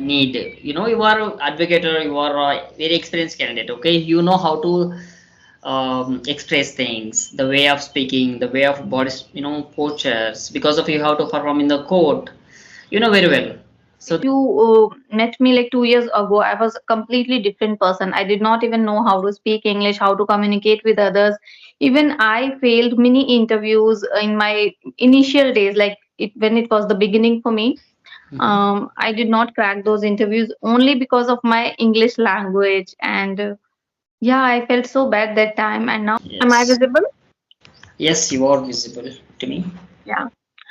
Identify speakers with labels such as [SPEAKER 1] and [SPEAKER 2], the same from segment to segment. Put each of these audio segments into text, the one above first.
[SPEAKER 1] need. You are an advocate, or you are a very experienced candidate. Okay, you know how to express things, the way of speaking, the way of body, postures, because of you how to perform in the court, very well. So
[SPEAKER 2] You met me like 2 years ago. I was a completely different person. I did not even know how to speak English, how to communicate with others. Even I failed many interviews in my initial days, like when it was the beginning for me. I did not crack those interviews only because of my English language. And yeah, I felt so bad that time. And now, am I
[SPEAKER 1] yes,
[SPEAKER 2] visible?
[SPEAKER 1] yes, you are visible to me.
[SPEAKER 2] Yeah.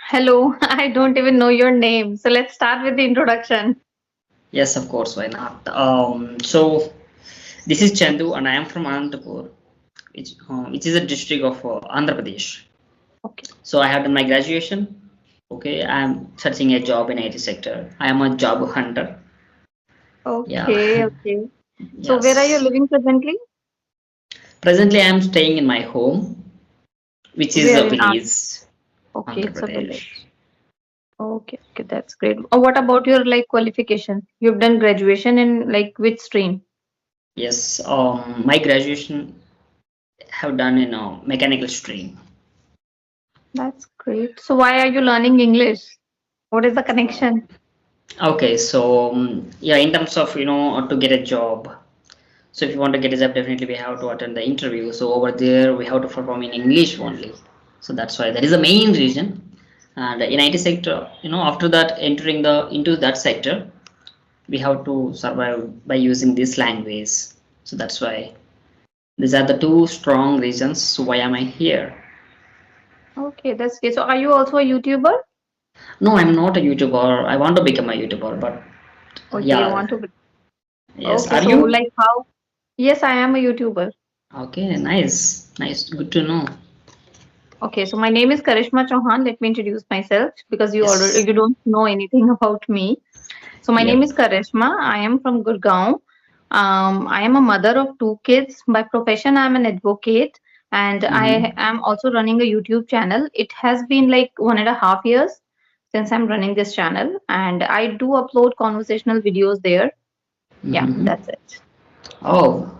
[SPEAKER 2] Hello. I don't even know your name. So let's start with the introduction.
[SPEAKER 1] Yes, of course, why not? So this is Chandu, and I am from Anantapur, which is a district of Andhra Pradesh.
[SPEAKER 2] Okay.
[SPEAKER 1] So I have done my graduation. Okay, I am searching a job in IT sector. I am a job hunter. Yeah,
[SPEAKER 2] Okay. Okay. So where are you
[SPEAKER 1] yes.
[SPEAKER 2] living presently?
[SPEAKER 1] Presently, I am staying in my home, which is
[SPEAKER 2] Where
[SPEAKER 1] a
[SPEAKER 2] in
[SPEAKER 1] village,
[SPEAKER 2] Okay,
[SPEAKER 1] Andhra
[SPEAKER 2] it's a
[SPEAKER 1] Pradesh.
[SPEAKER 2] village. Okay, okay, that's great. What about your like qualification? You've done graduation in like which stream?
[SPEAKER 1] Yes, my graduation have done in a mechanical stream.
[SPEAKER 2] That's great. So why are you learning English? What is the connection?
[SPEAKER 1] Okay, so yeah, in terms of to get a job. So if you want to get a job, definitely we have to attend the interview. So over there, we have to perform in English only. So that's why that is the main reason. And in IT sector, after that entering the into that sector, we have to survive by using this language. So that's why these are the two strong reasons why am I here.
[SPEAKER 2] Okay, that's great. So are you also a YouTuber?
[SPEAKER 1] No, I'm not a YouTuber. I want to become a YouTuber, but
[SPEAKER 2] Okay, you
[SPEAKER 1] yeah,
[SPEAKER 2] want to be.
[SPEAKER 1] yes.
[SPEAKER 2] Okay,
[SPEAKER 1] Are
[SPEAKER 2] so
[SPEAKER 1] you?
[SPEAKER 2] like how? Yes, I am a YouTuber.
[SPEAKER 1] Okay, nice, nice, good to know.
[SPEAKER 2] Okay, so my name is Karishma Chauhan. Let me introduce myself because
[SPEAKER 1] Yes.
[SPEAKER 2] you don't know anything about me. So my name
[SPEAKER 1] Yep.
[SPEAKER 2] is Karishma. I am from Gurgaon. I am a mother of two kids. By profession, I am an advocate, and I
[SPEAKER 1] Mm-hmm.
[SPEAKER 2] am also running a YouTube channel. It has been like 1.5 years since I'm running this channel, and I do upload conversational videos there. Yeah,
[SPEAKER 1] Mm-hmm.
[SPEAKER 2] that's it.
[SPEAKER 1] Oh,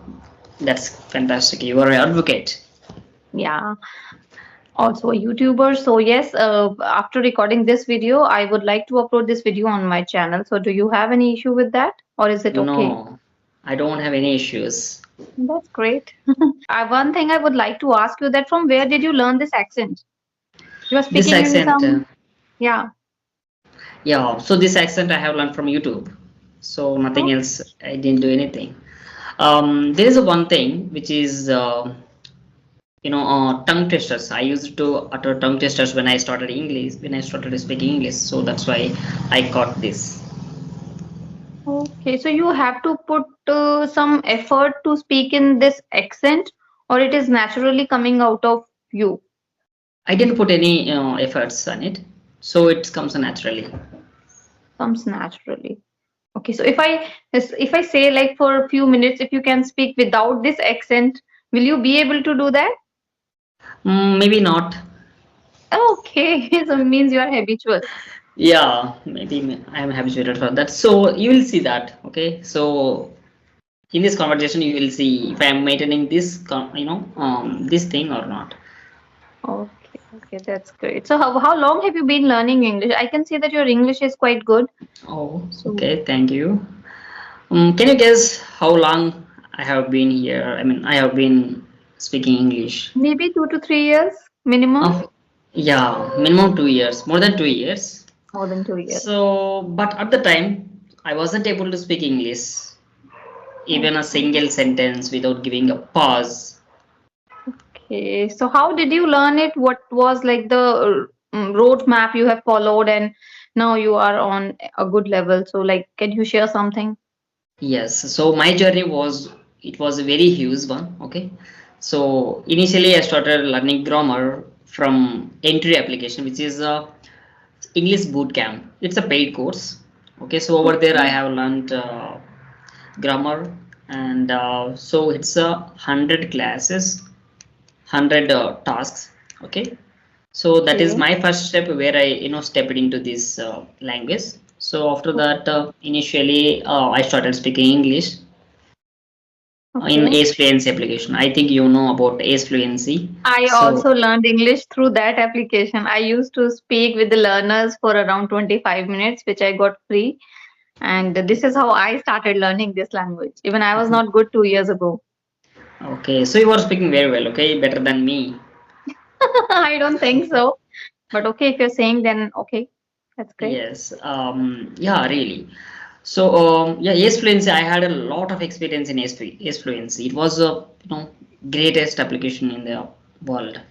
[SPEAKER 1] that's fantastic. You are an advocate.
[SPEAKER 2] Yeah, also a YouTuber. So yes, after recording this video, I would like to upload this video on my channel. So do you have any issue with that, or is it okay?
[SPEAKER 1] No, I don't have any issues.
[SPEAKER 2] That's great. One thing I would like to ask you that from where did you learn this accent? You are
[SPEAKER 1] This
[SPEAKER 2] speaking in
[SPEAKER 1] accent,
[SPEAKER 2] some, yeah.
[SPEAKER 1] yeah. So this accent I have learned from YouTube. So nothing
[SPEAKER 2] Oh,
[SPEAKER 1] else. I didn't do anything. There is a one thing which is tongue testers. I used to utter tongue testers when I started English, when I started speaking English. So that's why I got this.
[SPEAKER 2] okay. So you have to put some effort to speak in this accent, or it is naturally coming out of you.
[SPEAKER 1] I didn't put any efforts on it, so it comes naturally.
[SPEAKER 2] Comes naturally. Okay. So if I say like for a few minutes, if you can speak without this accent, will you be able to do that?
[SPEAKER 1] Maybe not.
[SPEAKER 2] Okay. So it means you are habitual.
[SPEAKER 1] Yeah, maybe I am habituated for that. So you will see that. Okay, so in this conversation, you will see if I am maintaining this, this thing or not.
[SPEAKER 2] Okay, okay, that's great. So how long have you been learning English? I can see that your English is quite good.
[SPEAKER 1] Oh,
[SPEAKER 2] So
[SPEAKER 1] okay, thank you. Can you guess how long I have been here? I mean, I have been speaking English.
[SPEAKER 2] maybe 2 to 3 years minimum.
[SPEAKER 1] Oh, yeah, minimum 2 years, more than 2 years.
[SPEAKER 2] More than 2 years.
[SPEAKER 1] So, but at the time, I wasn't able to speak English, even a
[SPEAKER 2] Okay.
[SPEAKER 1] single sentence without giving a pause.
[SPEAKER 2] Okay. So how did you learn it? What was like the roadmap you have followed, and now you are on a good level. So like, can you share something?
[SPEAKER 1] Yes, so my journey it was a very huge one. Okay, so initially I started learning grammar from entry application, which is a English boot camp. It's a paid course. Okay, so over there I
[SPEAKER 2] Okay.
[SPEAKER 1] have learned grammar, and so it's a 100 classes, 100 tasks. Okay, so that is
[SPEAKER 2] Okay.
[SPEAKER 1] my first step where I stepped into this language. So after that, initially I started speaking English in
[SPEAKER 2] Okay.
[SPEAKER 1] Ace Fluency application. I think you know about Ace Fluency.
[SPEAKER 2] I
[SPEAKER 1] So
[SPEAKER 2] also learned English through that application. I used to speak with the learners for around 25 minutes, which I got free. And this is how I started learning this language. Even I was not good 2 years ago.
[SPEAKER 1] okay, so you are speaking very well. Okay, better than me.
[SPEAKER 2] I don't think so. But okay, if you're saying, then okay, that's great.
[SPEAKER 1] Yes. Yeah, really. So yeah, Ace Fluency. I had a lot of experience in Ace Fluency. It was a greatest application in the world, I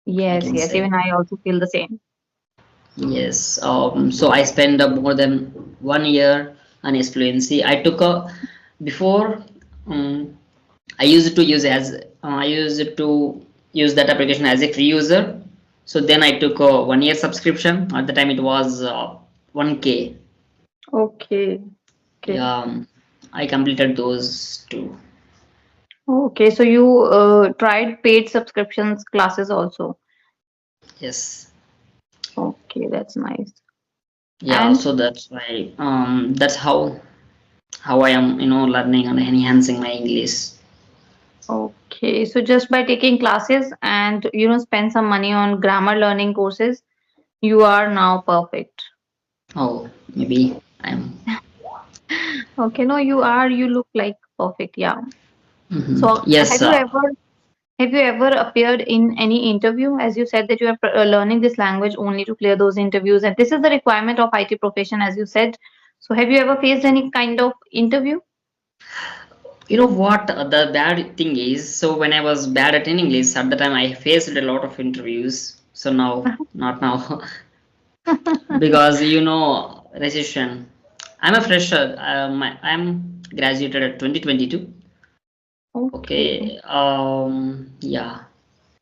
[SPEAKER 2] Yes,
[SPEAKER 1] can
[SPEAKER 2] yes,
[SPEAKER 1] say.
[SPEAKER 2] even I also feel the same.
[SPEAKER 1] Yes. So I spent more than 1 year on Ace Fluency. I took a before. Um, I used to use as I used to use that application as a free user. So then I took a 1 year subscription. At the time it was 1K.
[SPEAKER 2] Okay, okay.
[SPEAKER 1] Yeah, I completed those two.
[SPEAKER 2] Okay, so you tried paid subscriptions classes also.
[SPEAKER 1] Yes.
[SPEAKER 2] Okay, that's nice.
[SPEAKER 1] Yeah.
[SPEAKER 2] And
[SPEAKER 1] So that's why that's how I am learning and enhancing my English.
[SPEAKER 2] okay, so just by taking classes and spend some money on grammar learning courses, you are now perfect.
[SPEAKER 1] Oh, maybe I'm.
[SPEAKER 2] Okay, no, you look like perfect, yeah. So
[SPEAKER 1] Yes.
[SPEAKER 2] have you ever appeared in any interview? As you said that you are learning this language only to clear those interviews, and this is the requirement of IT profession, as you said. So have you ever faced any kind of interview?
[SPEAKER 1] You know what the bad thing is? So when I was bad at English at the time, I faced a lot of interviews. So now, not now, because recession. I'm a fresher. I'm graduated at 2022.
[SPEAKER 2] Okay.
[SPEAKER 1] Okay. Yeah.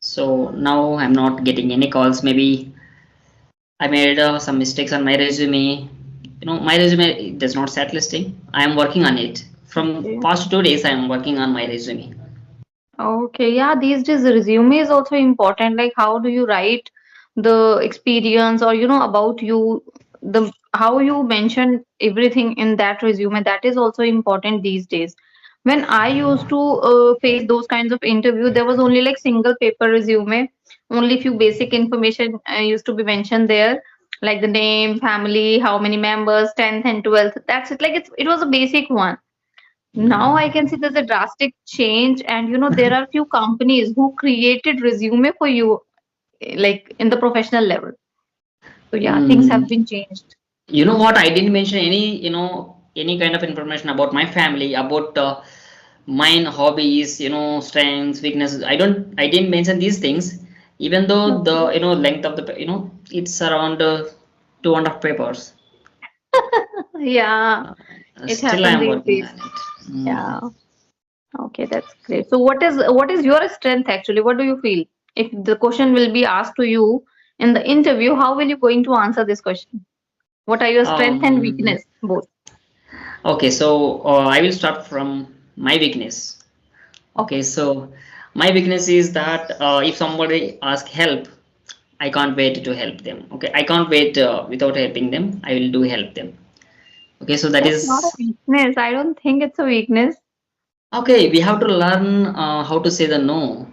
[SPEAKER 1] So now I'm not getting any calls. Maybe I made some mistakes on my resume. My resume does not set listing. I am working on it. From
[SPEAKER 2] Okay.
[SPEAKER 1] past 2 days, I am working on my resume.
[SPEAKER 2] Okay, yeah, these days resume is also important. Like, how do you write the experience or about you, the how you mention everything in that resume. That is also important these days. When I used to face those kinds of interview, there was only like single paper resume. Only few basic information used to be mentioned there, like the name, family, how many members, 10th and 12th. That's it. Like it was a basic one. Now I can see there's a drastic change, and there are few companies who created resume for you, like in the professional level. So yeah, things
[SPEAKER 1] Mm,
[SPEAKER 2] have been changed.
[SPEAKER 1] you know what? I didn't mention any kind of information about my family, about mine hobbies, strengths, weaknesses. I didn't mention these things, even though the
[SPEAKER 2] Okay.
[SPEAKER 1] length of the it's around 2.5 papers.
[SPEAKER 2] Yeah, it
[SPEAKER 1] Still, I
[SPEAKER 2] happens
[SPEAKER 1] am
[SPEAKER 2] these
[SPEAKER 1] working
[SPEAKER 2] days.
[SPEAKER 1] on it.
[SPEAKER 2] Yeah. Okay, that's great. So what is your strength actually? What do you feel? If the question will be asked to you in the interview, how will you going to answer this question? What are your strength and
[SPEAKER 1] Um,
[SPEAKER 2] weakness? Both.
[SPEAKER 1] okay, so I will start from my weakness. Okay,
[SPEAKER 2] Okay.
[SPEAKER 1] so my weakness is that if somebody asks help, I can't wait to help them. Okay, I can't wait without helping them. I will do help them. Okay, so that
[SPEAKER 2] That's not a
[SPEAKER 1] is
[SPEAKER 2] weakness. I don't think it's a weakness.
[SPEAKER 1] okay. We have to learn how to say the no.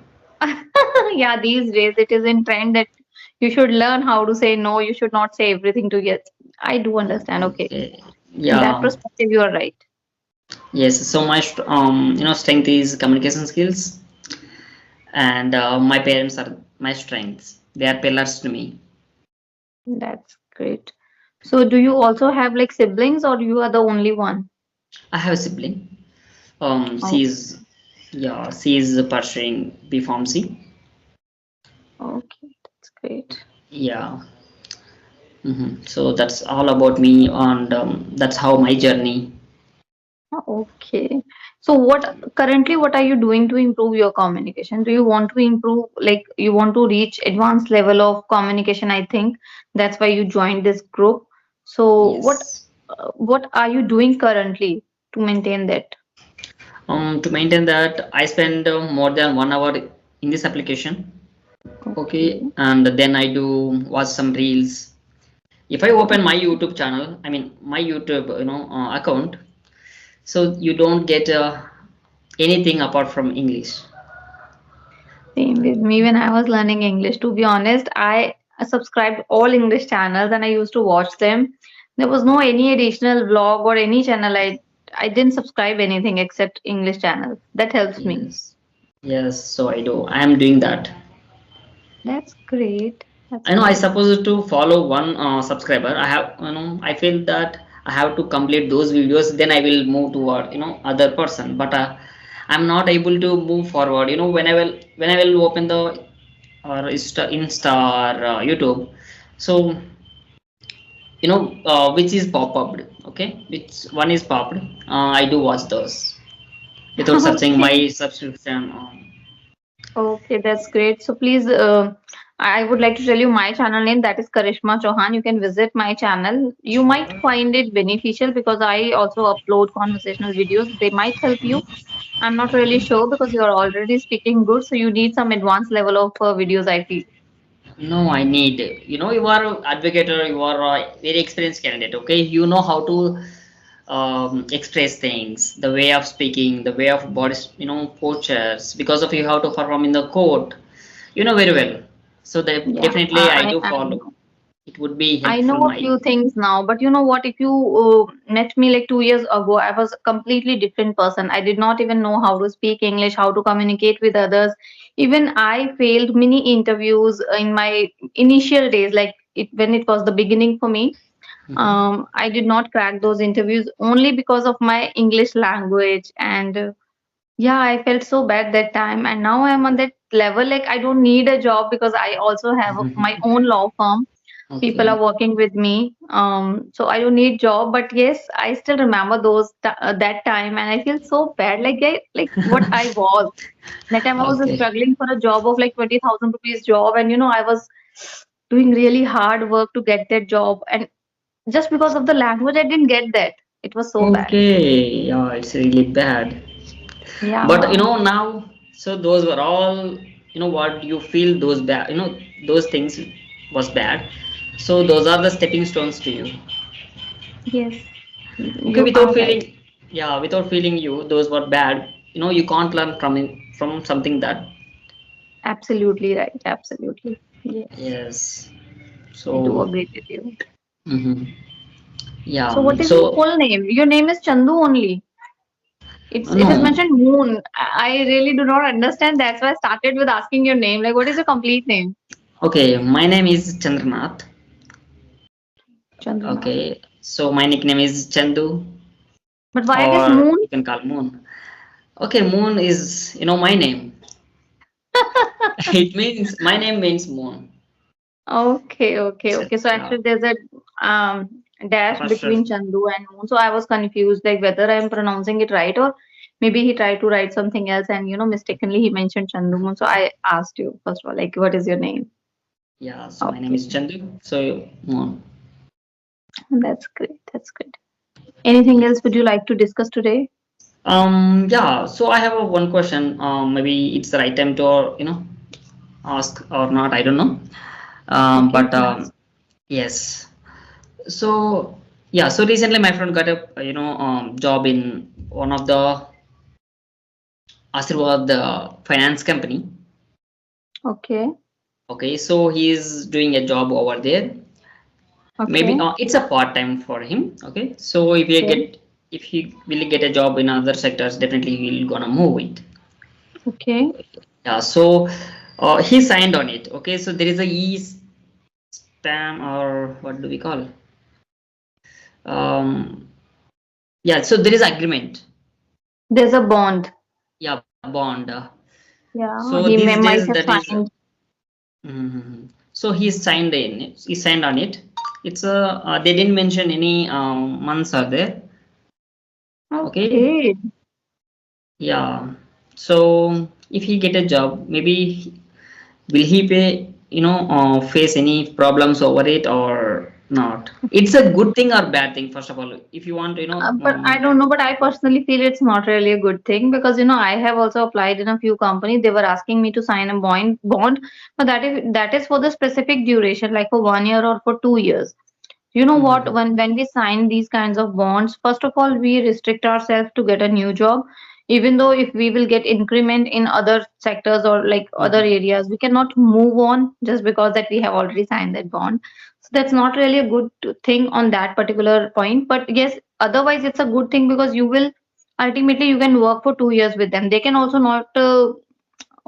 [SPEAKER 2] Yeah, these days it is in trend that you should learn how to say no. You should not say everything to yes. I do understand. Okay.
[SPEAKER 1] Okay,
[SPEAKER 2] In that
[SPEAKER 1] yeah,
[SPEAKER 2] perspective, you are right.
[SPEAKER 1] yes. So my strength is communication skills, and my parents are my strengths. They are pillars to me.
[SPEAKER 2] That's great. So, do you also have like siblings or you are the only one?
[SPEAKER 1] I have a sibling.
[SPEAKER 2] Oh,
[SPEAKER 1] She is pursuing B Pharmacy.
[SPEAKER 2] okay. That's great.
[SPEAKER 1] Yeah. So that's all about me, and that's how my journey.
[SPEAKER 2] Okay. So, what are you doing to improve your communication? Do you want to improve, like, you want to reach advanced level of communication? I think that's why you joined this group. So,
[SPEAKER 1] Yes.
[SPEAKER 2] what are you doing currently to maintain that?
[SPEAKER 1] To maintain that, I spend more than 1 hour in this application.
[SPEAKER 2] Okay.
[SPEAKER 1] Okay, and then I do watch some reels, If I open my YouTube channel, I mean my YouTube, account, so you don't get anything apart from English.
[SPEAKER 2] Same with me when I was learning English. To be honest, I subscribed all English channels and I used to watch them. There was no any additional vlog or any channel. I didn't subscribe anything except English channels. That helps me.
[SPEAKER 1] Yes, yes. So I do. I am doing that.
[SPEAKER 2] That's great. That's
[SPEAKER 1] I know I
[SPEAKER 2] great.
[SPEAKER 1] supposed to follow one subscriber. I have, I feel that I have to complete those videos. Then I will move toward, other person. But I'm not able to move forward. When I will open the or Insta or YouTube. So which is pop up. Okay, which one is popped. I do watch those without searching
[SPEAKER 2] Okay.
[SPEAKER 1] my subscription.
[SPEAKER 2] Okay, that's great. So please, I would like to tell you my channel name that is Karishma Chauhan. You can visit my channel. You might
[SPEAKER 1] Sure.
[SPEAKER 2] find it beneficial because I also upload conversational videos. They might help you. I'm not really sure because you are already speaking good, so you need some advanced level of videos, I feel.
[SPEAKER 1] No, I need. You are an advocate or you are a very experienced candidate. Okay, you know how to express things, the way of speaking, the way of body, postures. Because of you have to perform in the court, you know very well. So that
[SPEAKER 2] Yeah,
[SPEAKER 1] definitely I
[SPEAKER 2] I,
[SPEAKER 1] do
[SPEAKER 2] I I
[SPEAKER 1] follow.
[SPEAKER 2] know.
[SPEAKER 1] It would be
[SPEAKER 2] I
[SPEAKER 1] helpful.
[SPEAKER 2] know a
[SPEAKER 1] My
[SPEAKER 2] few things now, but you know what? If you met me like 2 years ago, I was a completely different person. I did not even know how to speak English, how to communicate with others. Even I failed many interviews in my initial days, like when it was the beginning for me.
[SPEAKER 1] Mhm.
[SPEAKER 2] I did not crack those interviews only because of my English language. And yeah, I felt so bad that time. And now I'm on that level, like I don't need a job because I also have my own law firm. People
[SPEAKER 1] Okay.
[SPEAKER 2] are working with me, so I don't need job. But yes, I still remember that time, and I feel so bad, like what I was that time. I was
[SPEAKER 1] Okay.
[SPEAKER 2] struggling for a job of like 20,000 rupees job, and I was doing really hard work to get that job, and just because of the language I didn't get that. It was so bad.
[SPEAKER 1] Okay. Yeah, it's really bad. But
[SPEAKER 2] Yeah.
[SPEAKER 1] now, so those were all, what you feel those bad, those things was bad. So those are the stepping stones to you.
[SPEAKER 2] Yes,
[SPEAKER 1] Okay,
[SPEAKER 2] you
[SPEAKER 1] without
[SPEAKER 2] are right.
[SPEAKER 1] feeling, yeah, without feeling those were bad. You can't learn from it, from something that.
[SPEAKER 2] Absolutely right. Absolutely. Yes,
[SPEAKER 1] Yes.
[SPEAKER 2] I do
[SPEAKER 1] So,
[SPEAKER 2] agree with you.
[SPEAKER 1] yeah.
[SPEAKER 2] So what is your
[SPEAKER 1] So
[SPEAKER 2] full name? Your name is Chandu only. It is
[SPEAKER 1] no.
[SPEAKER 2] mentioned Moon. I really do not understand. That's why I started with asking your name. Like, what is your complete name?
[SPEAKER 1] Okay, my name is Chandranath.
[SPEAKER 2] Chandranath.
[SPEAKER 1] Okay, so my nickname is Chandu,
[SPEAKER 2] But why it is
[SPEAKER 1] or
[SPEAKER 2] Moon?
[SPEAKER 1] you can call Moon. Okay, Moon is my name. It means my name means Moon.
[SPEAKER 2] Okay, okay,
[SPEAKER 1] So,
[SPEAKER 2] okay. So
[SPEAKER 1] yeah,
[SPEAKER 2] actually, there's a dash
[SPEAKER 1] for sure.
[SPEAKER 2] between Chandu and Moon. So I was confused, like whether I'm pronouncing it right or maybe he tried to write something else and mistakenly he mentioned Chandu Moon. So I asked you first of all, like, what is your name?
[SPEAKER 1] Yeah, so my name
[SPEAKER 2] Okay,
[SPEAKER 1] is Chandu. So Moon.
[SPEAKER 2] that's great. That's great. Anything else would you like to discuss today?
[SPEAKER 1] Yeah. So I have a one question. Maybe it's the right time to ask or not. I don't know.
[SPEAKER 2] Okay, you
[SPEAKER 1] But
[SPEAKER 2] can ask.
[SPEAKER 1] yes. So yeah. So recently, my friend got a job in one of the Asirwad finance company.
[SPEAKER 2] Okay,
[SPEAKER 1] Okay, so he is doing a job over there. Maybe
[SPEAKER 2] okay,
[SPEAKER 1] it's a part time for him. Okay, so
[SPEAKER 2] okay,
[SPEAKER 1] if he will get a job in other sectors, definitely he will gonna move it.
[SPEAKER 2] okay.
[SPEAKER 1] Yeah, so he signed on it. Okay, so there is a spam or what do we call? Um, yeah, so there is agreement.
[SPEAKER 2] There's a bond.
[SPEAKER 1] Yeah, bond. So
[SPEAKER 2] Yeah,
[SPEAKER 1] these days
[SPEAKER 2] might
[SPEAKER 1] that
[SPEAKER 2] have
[SPEAKER 1] is.
[SPEAKER 2] signed.
[SPEAKER 1] So he signed in. He signed on it. It's a. They didn't mention any months are there. Okay.
[SPEAKER 2] Okay.
[SPEAKER 1] Yeah. So if he get a job, maybe will he pay? Face any problems over it or not? It's a good thing or bad thing. First of all, if you want,
[SPEAKER 2] But I don't know, but I personally feel it's not really a good thing because I have also applied in a few companies. They were asking me to sign a bond, but that is for the specific duration, like for 1 year or for 2 years. You know what?
[SPEAKER 1] Mhm.
[SPEAKER 2] When we sign these kinds of bonds, first of all, we restrict ourselves to get a new job. Even though if we will get increment in other sectors or like other
[SPEAKER 1] Mhm.
[SPEAKER 2] areas, we cannot move on just because that we have already signed that bond. So that's not really a good thing on that particular point. But yes, otherwise it's a good thing because you will ultimately you can work for 2 years with them. They can also not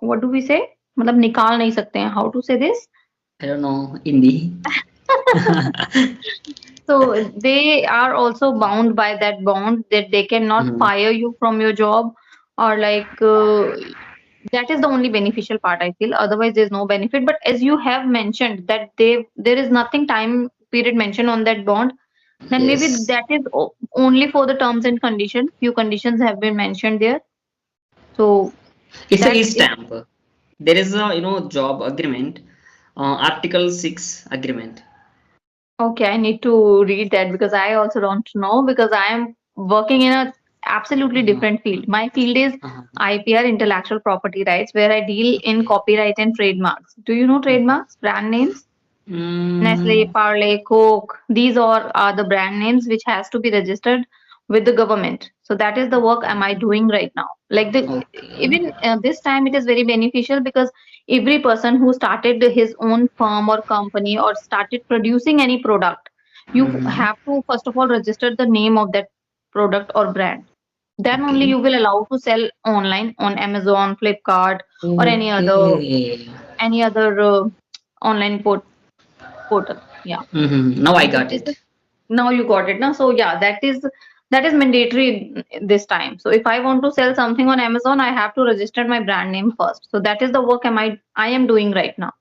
[SPEAKER 2] what do we say? मतलब निकाल नहीं सकते हैं. How to say this?
[SPEAKER 1] I don't know Hindi.
[SPEAKER 2] So they are also bound by that bond that they cannot
[SPEAKER 1] Mhm.
[SPEAKER 2] fire you from your job or like that is the only beneficial part I feel. Otherwise, there's no benefit. But as you have mentioned that there is nothing time period mentioned on that bond, then maybe
[SPEAKER 1] Yes.
[SPEAKER 2] that is only for the terms and condition. Few conditions have been mentioned there. So
[SPEAKER 1] It's a
[SPEAKER 2] that is
[SPEAKER 1] e-stamp. There is a job agreement, Article 6 agreement.
[SPEAKER 2] okay. I need to read that because I also don't know because I am working in a absolutely
[SPEAKER 1] Uh-huh.
[SPEAKER 2] different field. My field is
[SPEAKER 1] Uh-huh.
[SPEAKER 2] IPR, intellectual property rights, where I deal in
[SPEAKER 1] Okay.
[SPEAKER 2] copyright and trademarks. Do you know
[SPEAKER 1] Mhm.
[SPEAKER 2] trademarks, brand names? Nestle,
[SPEAKER 1] Mm,
[SPEAKER 2] Parle, Coke, these are the brand names which has to be registered with the government. So that is the work am I doing right now. Like the
[SPEAKER 1] okay.
[SPEAKER 2] even this time it is very beneficial because every person who started his own firm or company or started producing any product, you
[SPEAKER 1] Mm-hmm.
[SPEAKER 2] have to first of all register the name of that product or brand. Then only
[SPEAKER 1] Okay.
[SPEAKER 2] you will allow to sell online on Amazon, Flipkart, or
[SPEAKER 1] Okay.
[SPEAKER 2] any other online portal. Yeah.
[SPEAKER 1] Mm-hmm. Now I
[SPEAKER 2] So
[SPEAKER 1] got
[SPEAKER 2] this is
[SPEAKER 1] it.
[SPEAKER 2] now you got it now. So yeah, that is mandatory this time. So if I want to sell something on Amazon, I have to register my brand name first. So that is the work I am doing right now.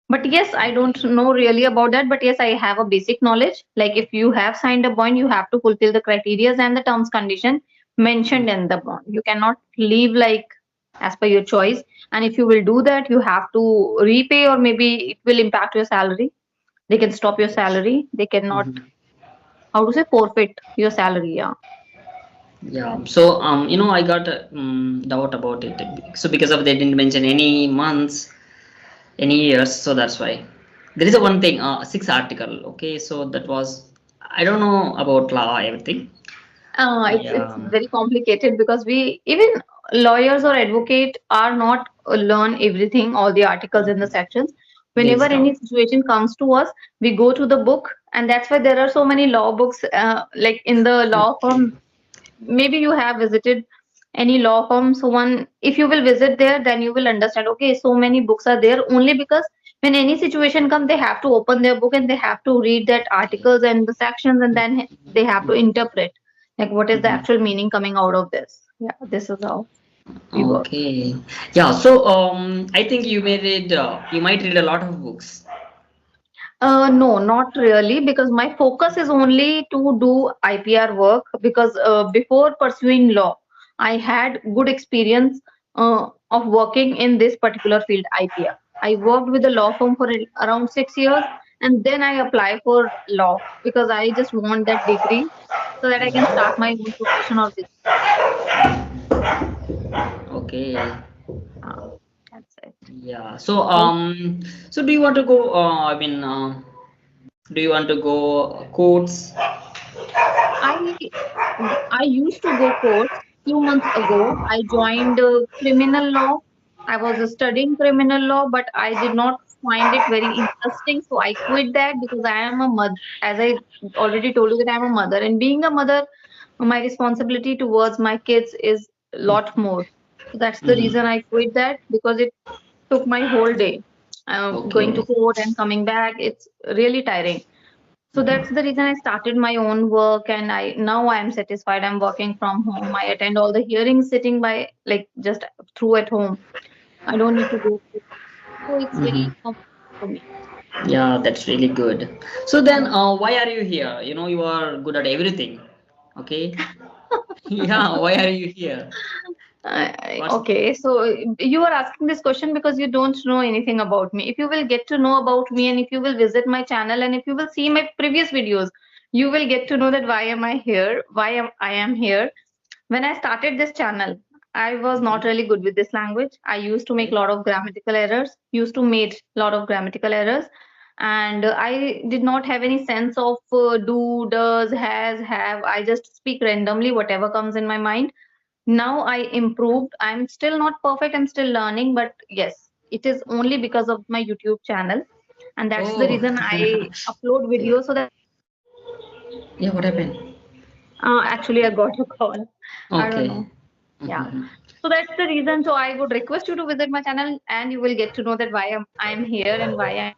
[SPEAKER 2] But yes, I don't
[SPEAKER 1] Okay.
[SPEAKER 2] know really about that. But yes, I have a basic knowledge. Like if you have signed a bond, you have to fulfill the criteria and the terms condition mentioned in the bond. You cannot leave like as per your choice. And if you will do that, you have to repay or maybe it will impact your salary. They can stop your
[SPEAKER 1] Yes.
[SPEAKER 2] salary. They cannot
[SPEAKER 1] Mm-hmm.
[SPEAKER 2] how to say forfeit your salary. Yeah.
[SPEAKER 1] Yeah. So I got a doubt about it. So because of they didn't mention any months, any years, so that's why. There is a one thing, six article. Okay, so that was I don't know about law everything.
[SPEAKER 2] It's
[SPEAKER 1] Yeah.
[SPEAKER 2] very complicated because we even lawyers or advocate are not learn everything all the articles in the sections.
[SPEAKER 1] There
[SPEAKER 2] Whenever
[SPEAKER 1] is
[SPEAKER 2] any
[SPEAKER 1] doubt.
[SPEAKER 2] situation comes to us, we go to the book, and that's why there are so many law books. Like in the law
[SPEAKER 1] Okay.
[SPEAKER 2] firm, maybe you have visited any law firm. So one, if you will visit there, then you will understand. Okay, so many books are there only because when any situation comes, they have to open their book and they have to read that
[SPEAKER 1] Okay.
[SPEAKER 2] articles and the sections, and then they have to interpret like what is the
[SPEAKER 1] Mhm.
[SPEAKER 2] actual meaning coming out of this. Yeah, this is how we work.
[SPEAKER 1] Okay. Yeah. So I think you might read a lot of books.
[SPEAKER 2] No, not really, because my focus is only to do IPR work. Because before pursuing law, I had good experience of working in this particular field, IPR. I worked with a law firm for around 6 years, and then I apply for law because I just want that degree so that I can start my own profession or business.
[SPEAKER 1] Okay.
[SPEAKER 2] Uh, that's it.
[SPEAKER 1] Yeah. So
[SPEAKER 2] So
[SPEAKER 1] so do you want to go? I mean, do you want to go courts?
[SPEAKER 2] I I used to go course few months ago. I joined criminal law. I was studying criminal law, but I did not find it very interesting, so I quit that because I am a mother. As I already told you that I'm a mother, and being a mother, my responsibility towards my kids is a lot more. So that's the
[SPEAKER 1] Mm-hmm.
[SPEAKER 2] reason I quit that because it took my whole day. Going to
[SPEAKER 1] Okay.
[SPEAKER 2] court and coming back, it's really tiring. So that's the reason I started my own work, and I now I am satisfied. I'm working from home. I attend all the hearings sitting by like just through at home. I don't need to go. So it's
[SPEAKER 1] Mm-hmm.
[SPEAKER 2] very comfortable for me.
[SPEAKER 1] Yeah, that's really good. So then,
[SPEAKER 2] Yeah.
[SPEAKER 1] why are you here? You are good at everything. Okay. Yeah. Why are you here? What's
[SPEAKER 2] Okay, so you are asking this question because you don't know anything about me. If you will get to know about me and if you will visit my channel and if you will see my previous videos, you will get to know that why am I here, I am here. When I started this channel, I was not
[SPEAKER 1] Mhm.
[SPEAKER 2] really good with this language. I used to make a
[SPEAKER 1] Okay.
[SPEAKER 2] lot of grammatical errors, used to make a lot of grammatical errors. and I did not have any sense of do, does, has, have. I just speak randomly whatever comes in my mind. Now I improved. I'm still not perfect, I'm still learning, but yes, it is only because of my YouTube channel, and that's the
[SPEAKER 1] Oh,
[SPEAKER 2] reason I upload
[SPEAKER 1] yeah.
[SPEAKER 2] videos so that
[SPEAKER 1] Yeah, what happened?
[SPEAKER 2] actually I got a call. I don't
[SPEAKER 1] Okay.
[SPEAKER 2] know. Yeah.
[SPEAKER 1] Mm-hmm.
[SPEAKER 2] So that's the reason. So I would request you to visit my channel and you will get to know that why I'm here and why I'm